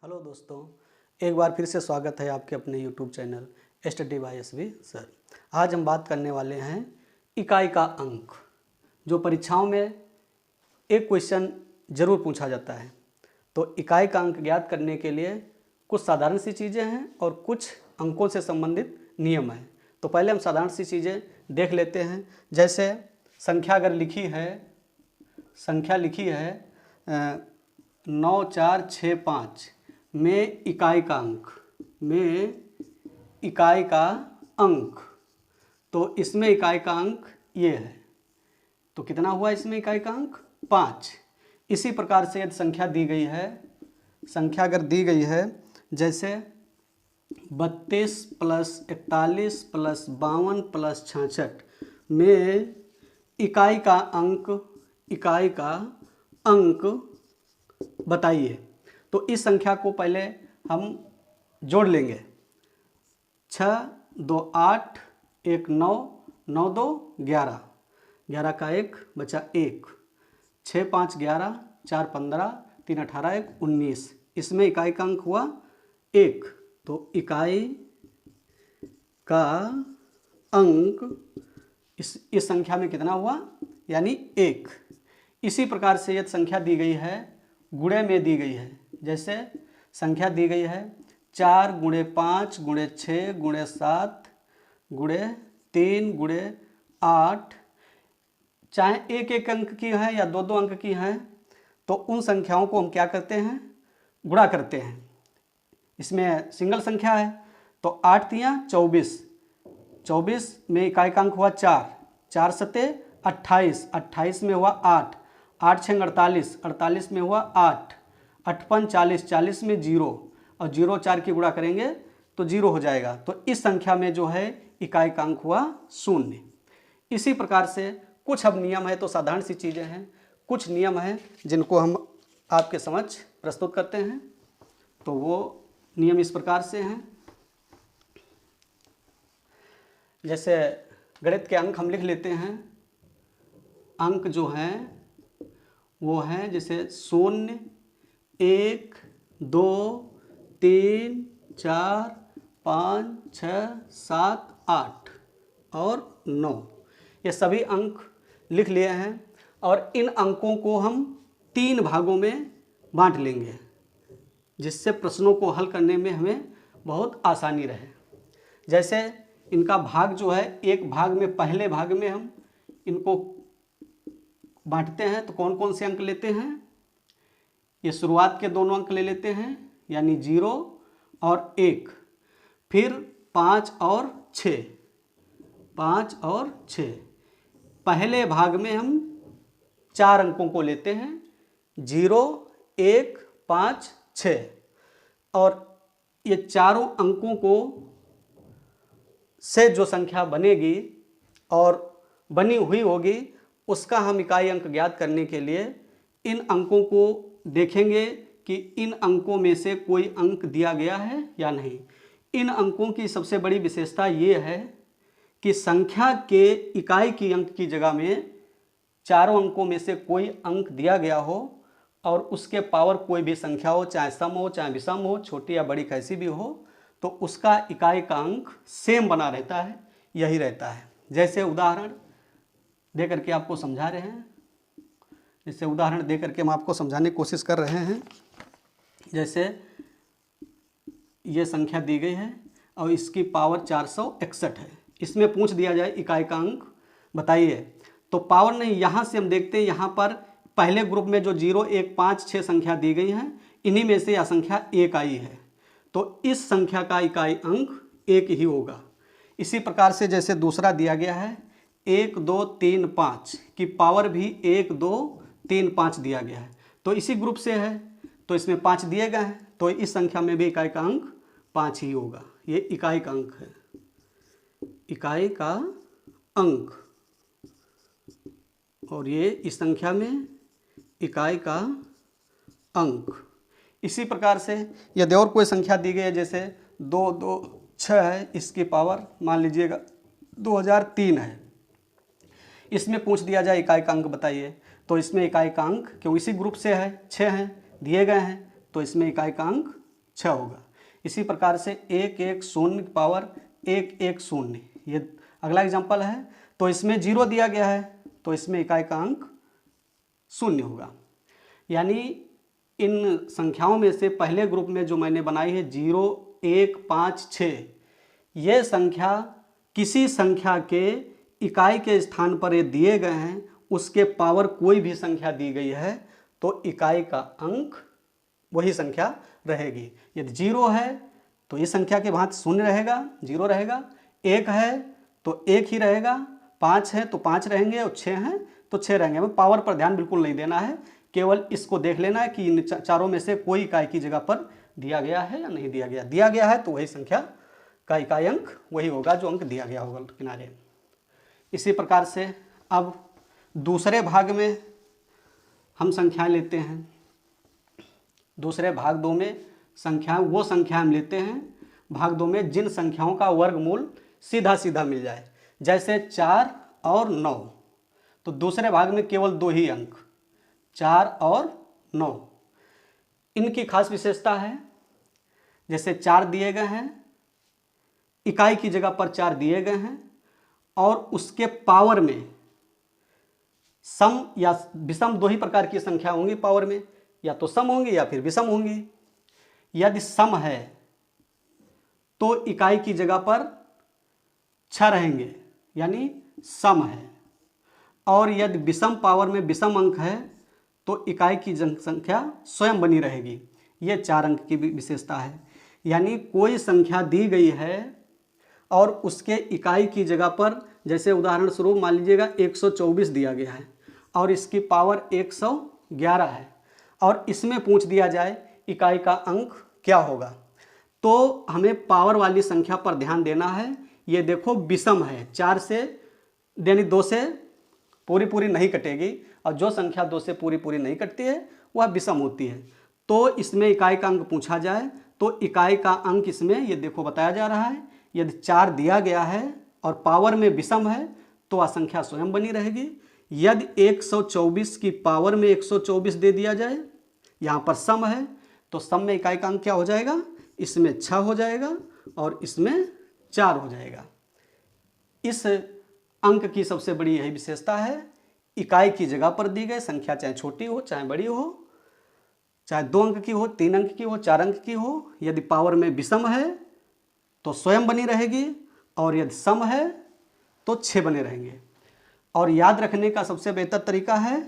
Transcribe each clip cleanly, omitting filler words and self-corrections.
Hello दोस्तों, एक बार फिर से स्वागत है आपके अपने YouTube channel study by SV sir. आज हम बात करने वाले हैं इकाई का अंक, जो परीक्षाओं में एक क्वेश्चन जरूर पूछा जाता है। तो इकाई का अंक ज्ञात करने के लिए कुछ साधारण सी चीज़ें हैं और कुछ अंकों से संबंधित नियम हैं। तो पहले हम साधारण सी चीज़ें देख लेते हैं। जैसे संख्या अगर लिखी है 9465 में इकाई का अंक, तो इसमें इकाई का अंक ये है। तो कितना हुआ इसमें इकाई का अंक? 5। इसी प्रकार से यदि संख्या अगर दी गई है जैसे 32 + 41 + 52 + 66 में इकाई का अंक बताइए। तो इस संख्या को पहले हम जोड़ लेंगे। 6 2 8 1 9 9 2 11 11 का 1 बचा 1 6 5 11 4 15 3 18 1 19। इसमें इकाई का अंक हुआ 1। तो इकाई का अंक इस संख्या में कितना हुआ? यानी 1। इसी प्रकार से यदि संख्या दी गई है गुणे में दी गई है, जैसे संख्या दी गई है 4 × 5 × 6 × 7 × 3 × 8, चाहे एक एक अंक की है या दो दो अंक की है, तो उन संख्याओं को हम क्या करते हैं? गुणा करते हैं। इसमें सिंगल संख्या है तो 8 तियां 24, 24 में इकाई का अंक हुआ 4, 4 सते 28, 28 में हुआ 8, 8 छंग 48, 48 में हुआ 8, 8 पंच 40, 40 में 0 और 0 4 की गुणा करेंगे तो 0 हो जाएगा। तो इस संख्या में जो है इकाई का अंक हुआ 0। इसी प्रकार से कुछ अब नियम है, तो साधारण सी चीज़ें हैं, कुछ नियम हैं जिनको हम आपके समक्ष प्रस्तुत करते हैं। तो वो नियम इस प्रकार से हैं। जैसे गणित के अंक हम लिख लेते हैं। अंक जो हैं वो हैं जैसे 0 1 2 3 4 5 6 7 8 और 9, ये सभी अंक लिख लिए हैं। और इन अंकों को हम 3 भागों में बांट लेंगे, जिससे प्रश्नों को हल करने में हमें बहुत आसानी रहे। जैसे इनका भाग जो है, एक भाग में, पहले भाग में हम इनको बांटते हैं तो कौन कौन से अंक लेते हैं? ये शुरुआत के दोनों अंक ले लेते हैं, यानी 0 और 1। फिर 5 और 6, 5 और 6। पहले भाग में हम 4 अंकों को लेते हैं, 0 1 5 6, और ये चारों अंकों को से जो संख्या बनेगी और बनी हुई होगी, उसका हम इकाई अंक ज्ञात करने के लिए इन अंकों को देखेंगे कि इन अंकों में से कोई अंक दिया गया है या नहीं। इन अंकों की सबसे बड़ी विशेषता ये है कि संख्या के इकाई की अंक की जगह में चारों अंकों में से कोई अंक दिया गया हो और उसके पावर कोई भी संख्या हो, चाहे सम हो चाहे विषम हो, छोटी या बड़ी कैसी भी हो, तो उसका इकाई का अंक सेम बना रहता है, यही रहता है। जैसे उदाहरण दे करके आपको समझा रहे हैं, जैसे उदाहरण दे करके हम आपको समझाने की कोशिश कर रहे हैं। जैसे ये संख्या दी गई है और इसकी पावर 461 है। इसमें पूछ दिया जाए इकाई का अंक बताइए, तो पावर नहीं, यहाँ से हम देखते हैं, यहाँ पर पहले ग्रुप में जो 0 1 5 6 संख्या दी गई हैं, इन्हीं में से यह संख्या 1 आई है, तो इस संख्या का इकाई अंक 1 ही होगा। इसी प्रकार से जैसे दूसरा दिया गया है 1 2 3 5 की पावर भी 1 2 3 5 दिया गया है, तो इसी ग्रुप से है, तो इसमें 5 दिए गए हैं, तो इस संख्या में भी इकाई का अंक 5 ही होगा। ये इकाई का अंक है, इकाई का अंक। और ये इस संख्या में इकाई का अंक। इसी प्रकार से यदि और कोई संख्या दी गई है, जैसे 2 2 6 है, इसकी पावर मान लीजिएगा 2003 है, इसमें पूछ दिया जाए इकाई का अंक बताइए, तो इसमें इकाई का अंक क्यों इसी ग्रुप से है, 6 हैं दिए गए हैं, तो इसमें इकाई का अंक 6 होगा। इसी प्रकार से 1 1 0 की पावर 1 1 0, ये अगला एग्जाम्पल है। तो इसमें 0 दिया गया है, तो इसमें इकाई का अंक 0 होगा। यानी इन संख्याओं में से पहले ग्रुप में जो मैंने बनाई है 0 1 5 6, ये संख्या किसी संख्या के इकाई के स्थान पर ये दिए गए हैं, उसके पावर कोई भी संख्या दी गई है तो इकाई का अंक वही संख्या रहेगी। यदि 0 है तो इस संख्या के भांति 0 रहेगा, 0 रहेगा। 1 है तो 1 ही रहेगा, 5 है तो 5 रहेंगे, और 6 हैं तो 6 रहेंगे। हमें पावर पर ध्यान बिल्कुल नहीं देना है, केवल इसको देख लेना है कि इन चारों में से कोई इकाई की जगह पर दिया गया है या नहीं दिया गया। दिया गया है तो वही संख्या का इकाई अंक वही होगा जो अंक दिया गया होगा किनारे। इसी प्रकार से अब दूसरे भाग में हम संख्याएं लेते हैं। दूसरे भाग 2 में संख्याएं वो संख्याएं हम लेते हैं भाग 2 में जिन संख्याओं का वर्गमूल सीधा सीधा मिल जाए, जैसे 4 और 9। तो दूसरे भाग में केवल 2 ही अंक, 4 और 9। इनकी खास विशेषता है, जैसे 4 दिए गए हैं, इकाई की जगह पर 4 दिए गए हैं, और उसके पावर में सम या विषम 2 ही प्रकार की संख्या होंगी पावर में, या तो सम होंगी या फिर विषम होंगी। यदि सम है तो इकाई की जगह पर 6 रहेंगे, यानी सम है। और यदि विषम पावर में विषम अंक है तो इकाई की संख्या स्वयं बनी रहेगी। ये 4 अंक की विशेषता है। यानी कोई संख्या दी गई है और उसके इकाई की जगह पर, जैसे उदाहरण स्वरूप मान लीजिएगा 124 दिया गया है और इसकी पावर 111 है, और इसमें पूछ दिया जाए इकाई का अंक क्या होगा, तो हमें पावर वाली संख्या पर ध्यान देना है। ये देखो विषम है, 4 से यानी 2 से पूरी नहीं कटेगी, और जो संख्या 2 से पूरी नहीं कटती है वह विषम होती है। तो इसमें इकाई का अंक पूछा जाए तो इकाई का अंक इसमें ये देखो बताया जा रहा है। यदि 4 दिया गया है और पावर में विषम है तो वह संख्या स्वयं बनी रहेगी। यदि 124 की पावर में 124 दे दिया जाए, यहाँ पर सम है, तो सम में इकाई का अंक क्या हो जाएगा, इसमें 6 हो जाएगा और इसमें 4 हो जाएगा। इस अंक की सबसे बड़ी यही विशेषता है, इकाई की जगह पर दी गई संख्या चाहे छोटी हो चाहे बड़ी हो, चाहे 2 अंक की हो, 3 अंक की हो, 4 अंक की हो, यदि पावर में विषम है तो स्वयं बनी रहेगी, और यदि सम है तो 6 बने रहेंगे। और याद रखने का सबसे बेहतर तरीका है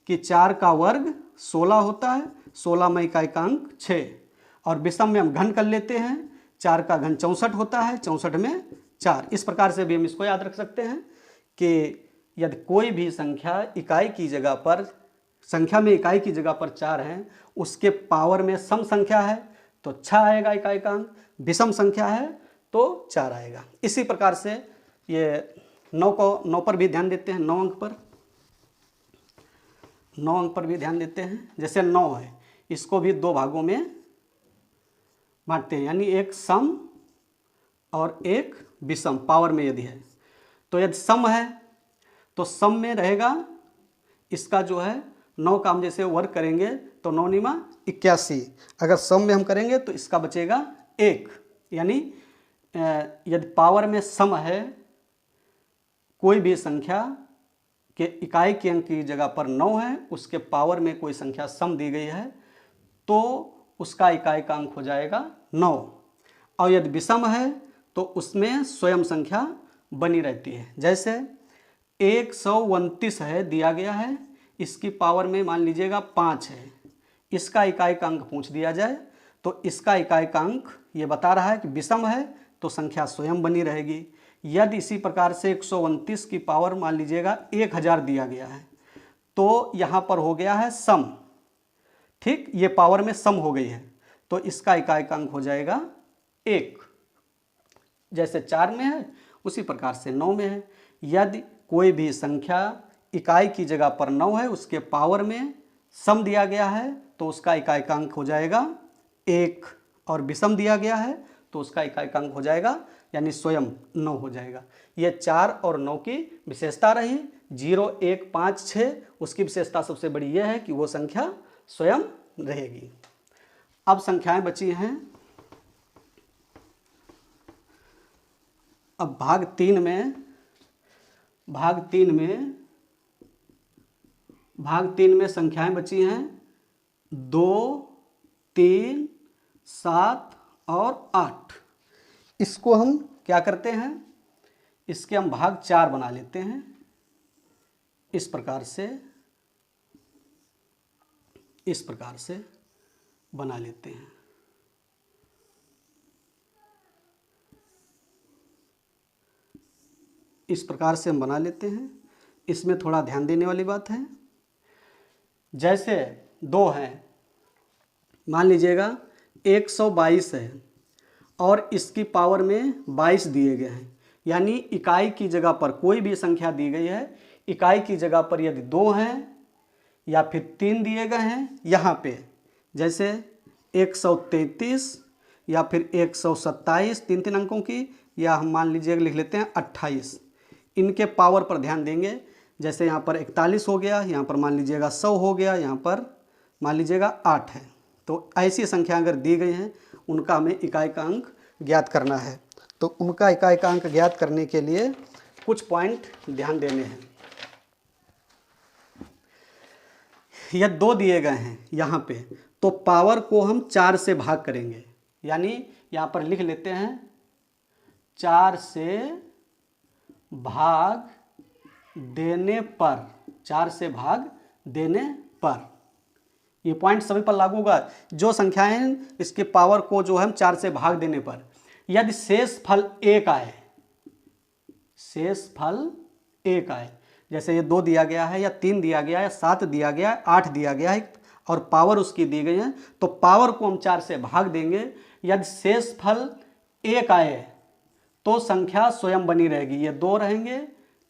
कि 4 का वर्ग 16 होता है, 16 में इकाई का अंक 6, और विषम में हम घन कर लेते हैं, 4 का घन 64 होता है, 64 में 4। इस प्रकार से भी हम इसको याद रख सकते हैं कि यदि कोई भी संख्या इकाई की जगह पर, संख्या में इकाई की जगह पर 4 है, उसके पावर में सम संख्या है तो 6 आएगा इकाई का अंक, विषम संख्या है तो 4 आएगा। इसी प्रकार से ये 9 पर भी ध्यान देते हैं, 9 अंक पर, 9 अंक पर भी ध्यान देते हैं। जैसे 9 है, इसको भी 2 भागों में बांटते हैं, यानी एक सम और एक विषम पावर में यदि है। तो यदि सम है तो सम में रहेगा इसका जो है 9 का हम जैसे वर्ग करेंगे तो 9 9 81। अगर सम में हम करेंगे तो इसका बचेगा 1। यानी यदि पावर में सम है, कोई भी संख्या के इकाई के अंक की जगह पर 9 है, उसके पावर में कोई संख्या सम दी गई है तो उसका इकाई का अंक हो जाएगा 9। और यदि विषम है तो उसमें स्वयं संख्या बनी रहती है। जैसे 129 है दिया गया है, इसकी पावर में मान लीजिएगा 5 है, इसका इकाई का अंक पूछ दिया जाए तो इसका इकाई का अंक ये बता रहा है कि विषम है तो संख्या स्वयं बनी रहेगी। यदि इसी प्रकार से 129 की पावर मान लीजिएगा 1000 दिया गया है तो यहाँ पर हो गया है सम, ठीक, ये पावर में सम हो गई है तो इसका इकाई का अंक हो जाएगा 1। जैसे 4 में है उसी प्रकार से 9 में है। यदि कोई भी संख्या इकाई की जगह पर 9 है, उसके पावर में सम दिया गया है तो उसका इकाई का अंक हो जाएगा 1, और विषम दिया गया है तो उसका इकाई का अंक हो जाएगा यानी स्वयं 9 हो जाएगा। ये 4 और 9 की विशेषता रही। 0 1 5 6 उसकी विशेषता सबसे बड़ी यह है कि वो संख्या स्वयं रहेगी। अब संख्याएं बची हैं अब भाग तीन में संख्याएं बची हैं 2, 3, 7 और 8। इसको हम क्या करते हैं, इसके हम भाग 4 बना लेते हैं। इस प्रकार से बना लेते हैं। इस प्रकार से हम बना लेते हैं। इसमें थोड़ा ध्यान देने वाली बात है, जैसे 2 है, मान लीजिएगा 122 है और इसकी पावर में 22 दिए गए हैं, यानी इकाई की जगह पर कोई भी संख्या दी गई है, इकाई की जगह पर यदि 2 हैं या फिर 3 दिए गए हैं, यहाँ पे जैसे 133 या फिर 127, 3 अंकों की, या हम मान लीजिए लिख लेते हैं 28। इनके पावर पर ध्यान देंगे, जैसे यहाँ पर 41 हो गया, यहाँ पर मान लीजिएगा 100 हो गया, यहाँ पर मान लीजिएगा 8 है। तो ऐसी संख्या अगर दी गई हैं उनका हमें इकाई का अंक ज्ञात करना है। तो उनका इकाई का अंक ज्ञात करने के लिए कुछ पॉइंट ध्यान देने हैं। यह 2 दिए गए हैं यहाँ पे, तो पावर को हम 4 से भाग करेंगे, यानी यहाँ पर लिख लेते हैं 4 से भाग देने पर, 4 से भाग देने पर। ये पॉइंट सभी पर लागू होगा। जो संख्याएं इसके पावर को जो हम 4 से भाग देने पर यदि शेष फल 1 आए, जैसे ये 2 दिया गया है या 3 दिया गया है, 7 दिया गया है, 8 दिया गया है और पावर उसकी दी गई है, तो पावर को हम 4 से भाग देंगे। यदि शेष फल 1 आए तो संख्या स्वयं बनी रहेगी। ये 2 रहेंगे,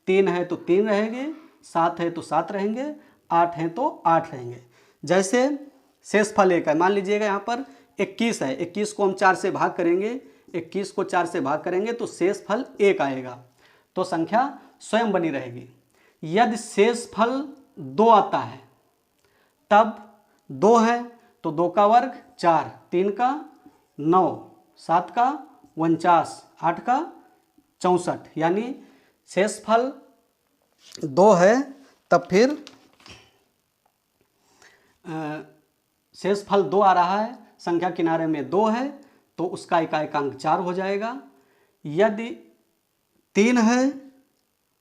3 है तो 3 रहेंगे, 7 है तो 7 रहेंगे, 8 है तो 8 रहेंगे। जैसे शेष फल 1 है, मान लीजिएगा यहाँ पर 21 है, 21 को हम 4 से भाग करेंगे, 21 को 4 से भाग करेंगे तो शेष फल 1 आएगा, तो संख्या स्वयं बनी रहेगी। यदि शेष फल 2 आता है, तब 2 है तो 2 का वर्ग 4, 3 का 9, 7 का 49, 8 का 64, यानी शेष फल 2 है, तब फिर शेष फल 2 आ रहा है, संख्या किनारे में 2 है, तो उसका इकाई का अंक 4 हो जाएगा। यदि 3 है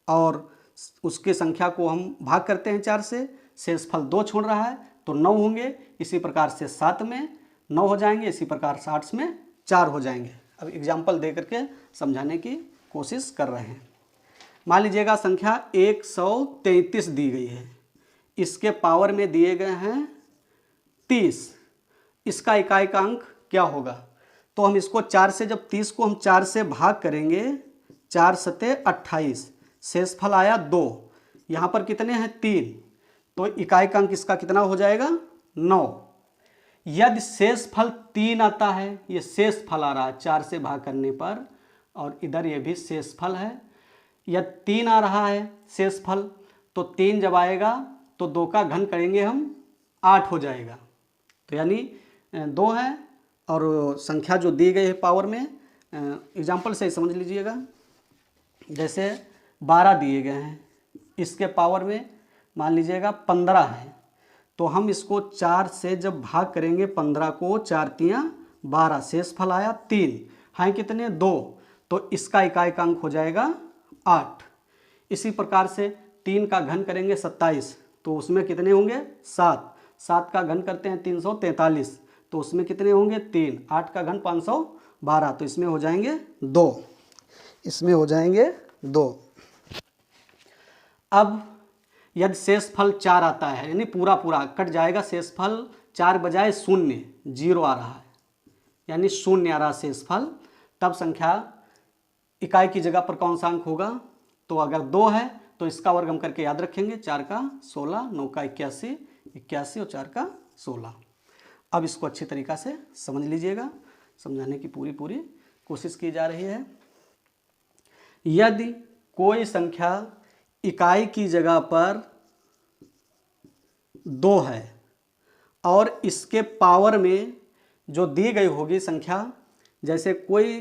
और उसके संख्या को हम भाग करते हैं 4 से, शेष फल 2 छोड़ रहा है तो 9 होंगे। इसी प्रकार से 7 में 9 हो जाएंगे, इसी प्रकार 60 में 4 हो जाएंगे। अब एग्जाम्पल दे करके समझाने की कोशिश कर रहे हैं। मान लीजिएगा संख्या 133 दी गई है, इसके पावर में दिए गए हैं 30। इसका इकाई का अंक क्या होगा, तो हम इसको 4 से, जब 30 को हम 4 से भाग करेंगे, 4 सते 28, शेष फल आया 2, यहाँ पर कितने हैं 3, तो इकाई का अंक इसका कितना हो जाएगा 9। यदि शेष फल 3 आता है, ये शेष फल आ रहा है 4 से भाग करने पर, और इधर ये भी शेष फल है, यदि 3 आ रहा है शेष फल, तो 3 जब आएगा तो 2 का घन करेंगे हम, 8 हो जाएगा। तो यानी 2 है और संख्या जो दी गई है पावर में, एग्जाम्पल से समझ लीजिएगा, जैसे 12 दिए गए हैं, इसके पावर में मान लीजिएगा 15 है, तो हम इसको 4 से जब भाग करेंगे, 15 को 4 तियाँ 12, शेष फल आया 3, हैं कितने 2, तो इसका इकाई का अंक हो जाएगा 8। इसी प्रकार से 3 का घन करेंगे 27, तो उसमें कितने होंगे 7, 7 का घन करते हैं 343, तो उसमें कितने होंगे 3, 8 का घन 512, तो इसमें हो जाएंगे 2, इसमें हो जाएंगे 2। अब यदि शेष फल 4 आता है, यानी पूरा पूरा कट जाएगा, शेष फल 4 बजाय 0, 0 आ रहा है, यानी 0 आ रहा शेष फल, तब संख्या इकाई की जगह पर कौन सा अंक होगा, तो अगर 2 है तो इसका वर्ग हम करके याद रखेंगे, 4 का 16, 9 का 81, 81 और 4 का 16। अब इसको अच्छी तरीक़ा से समझ लीजिएगा, समझाने की पूरी कोशिश की जा रही है। यदि कोई संख्या इकाई की जगह पर 2 है और इसके पावर में जो दी गई होगी संख्या, जैसे कोई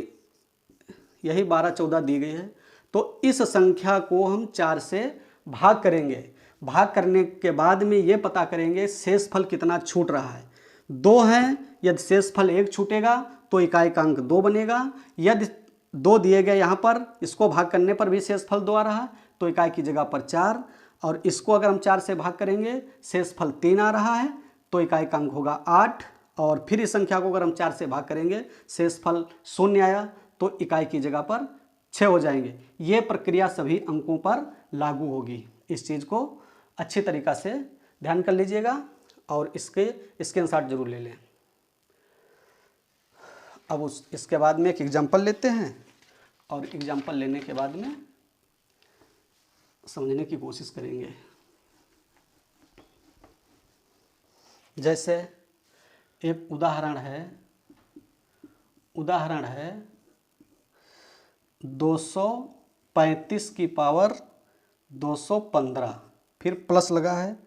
यही 12 14 दी गई है। तो इस संख्या को हम 4 से भाग करेंगे। भाग करने के बाद में ये पता करेंगे शेषफल कितना छूट रहा है। 2 हैं, यदि शेषफल 1 छूटेगा तो इकाई का अंक 2 बनेगा। यदि 2 दिए गए यहाँ पर, इसको भाग करने पर भी शेषफल 2 आ रहा है तो इकाई की जगह पर 4, और इसको अगर हम 4 से भाग करेंगे शेषफल 3 आ रहा है तो इकाई का अंक होगा 8, और फिर इस संख्या को अगर हम 4 से भाग करेंगे शेषफल 0 आया तो इकाई की जगह पर 6 हो जाएंगे। ये प्रक्रिया सभी अंकों पर लागू होगी। इस चीज़ को अच्छी तरीक़ा से ध्यान कर लीजिएगा और इसके स्क्रीनशॉट जरूर ले लें। अब इसके बाद में एक एग्जाम्पल लेते हैं और एग्जाम्पल लेने के बाद में समझने की कोशिश करेंगे। जैसे एक उदाहरण है 235 की पावर 215, फिर प्लस लगा है,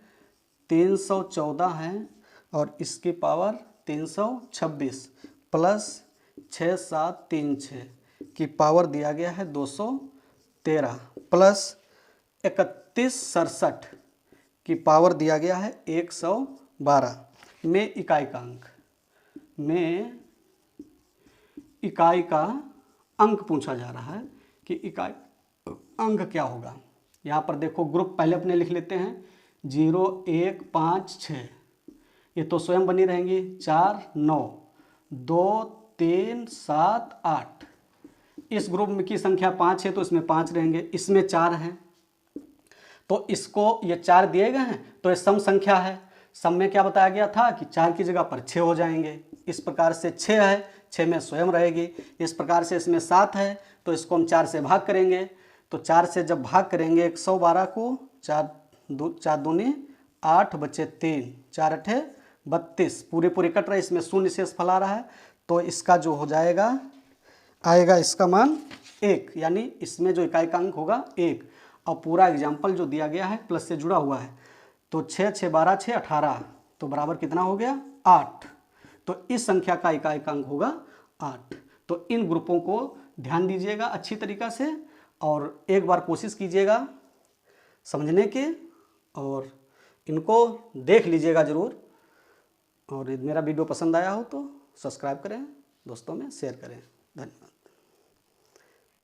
314 है और इसकी पावर 326 प्लस 6736 की पावर दिया गया है 213 प्लस 3167 की पावर दिया गया है 112 में इकाई का अंक पूछा जा रहा है कि इकाई अंक क्या होगा। यहाँ पर देखो ग्रुप पहले अपने लिख लेते हैं 0 1 5 6, ये तो स्वयं बनी रहेंगी, 4 9 2 3 7 8। इस ग्रुप में की संख्या 5 है तो इसमें 5 रहेंगे, इसमें 4 हैं तो इसको ये 4 दिए गए हैं तो ये सम संख्या है। सम में क्या बताया गया था कि 4 की जगह पर 6 हो जाएंगे। इस प्रकार से 6 है, 6 में स्वयं रहेगी। इस प्रकार से इसमें 7 है तो इसको हम 4 से भाग करेंगे। तो 4 से जब भाग करेंगे 112 को, 4 दूनी 8 बचे 3, 4 8 32, पूरे कट रहे, इसमें शून्य शेषफल आ रहा है तो इसका जो हो जाएगा आएगा इसका मान 1, यानी इसमें जो इकाई का अंक होगा 1। और पूरा एग्जाम्पल जो दिया गया है प्लस से जुड़ा हुआ है तो 6 6 12 6 18 तो बराबर कितना हो गया 8। तो इस संख्या का इकाई का अंक होगा 8। तो इन ग्रुपों को ध्यान दीजिएगा अच्छी तरीक़ा से और एक बार कोशिश कीजिएगा समझने की, और इनको देख लीजिएगा ज़रूर। और मेरा वीडियो पसंद आया हो तो सब्सक्राइब करें, दोस्तों में शेयर करें। धन्यवाद।